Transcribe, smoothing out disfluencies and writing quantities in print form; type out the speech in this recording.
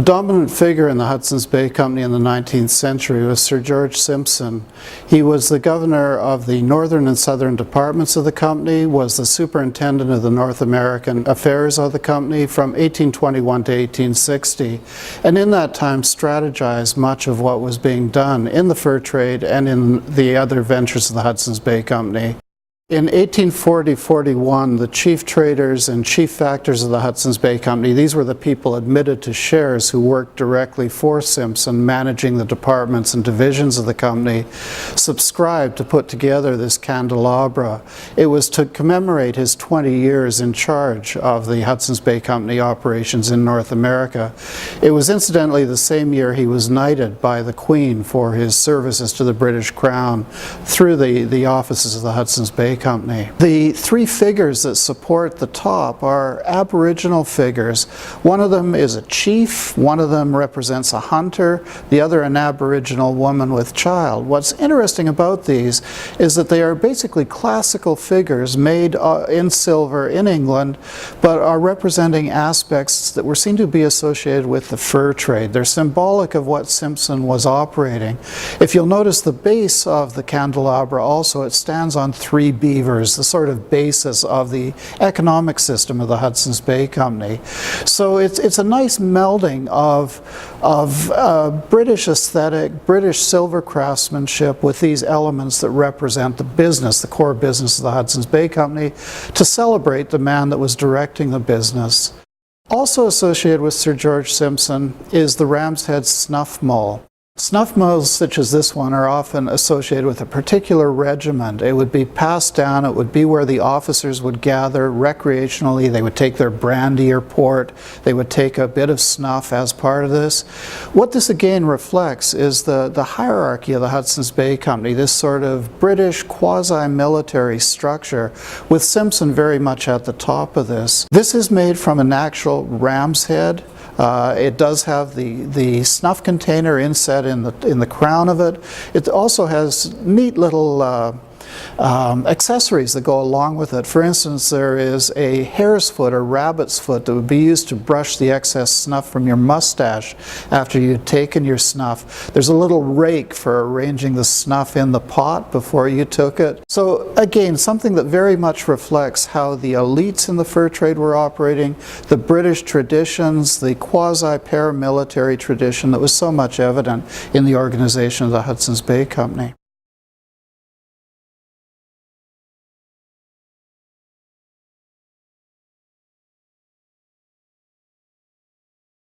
dominant figure in the Hudson's Bay Company in the 19th century was Sir George Simpson. He was the governor of the northern and southern departments of the company, was the superintendent of the North American affairs of the company from 1821 to 1860, and in that time strategized much of what was being done in the fur trade and in the other ventures of the Hudson's Bay Company. In 1840-41, the chief traders and chief factors of the Hudson's Bay Company, these were the people admitted to shares who worked directly for Simpson, managing the departments and divisions of the company, subscribed to put together this candelabra. It was to commemorate his 20 years in charge of the Hudson's Bay Company operations in North America. It was incidentally the same year he was knighted by the Queen for his services to the British Crown through the offices of the Hudson's Bay Company. The three figures that support the top are Aboriginal figures. One of them is a chief, one of them represents a hunter, the other an Aboriginal woman with child. What's interesting about these is that they are basically classical figures made in silver in England, but are representing aspects that were seen to be associated with the fur trade. They're symbolic of what Simpson was operating. If you'll notice the base of the candelabra also, it stands on three beavers, the sort of basis of the economic system of the Hudson's Bay Company. So it's a nice melding of British aesthetic, British silver craftsmanship with these elements that represent the business, the core business of the Hudson's Bay Company, to celebrate the man that was directing the business. Also associated with Sir George Simpson is the Ram's Head snuff mull. Snuff mulls such as this one are often associated with a particular regiment. It would be passed down, it would be where the officers would gather recreationally, they would take their brandy or port, they would take a bit of snuff as part of this. What this again reflects is the hierarchy of the Hudson's Bay Company, this sort of British quasi-military structure, with Simpson very much at the top of this. This is made from an actual ram's head. It does have the snuff container inset in the crown of it. It also has neat little accessories that go along with it. For instance, there is a hare's foot or rabbit's foot that would be used to brush the excess snuff from your mustache after you'd taken your snuff. There's a little rake for arranging the snuff in the pot before you took it. So again, something that very much reflects how the elites in the fur trade were operating, the British traditions, the quasi-paramilitary tradition that was so much evident in the organization of the Hudson's Bay Company.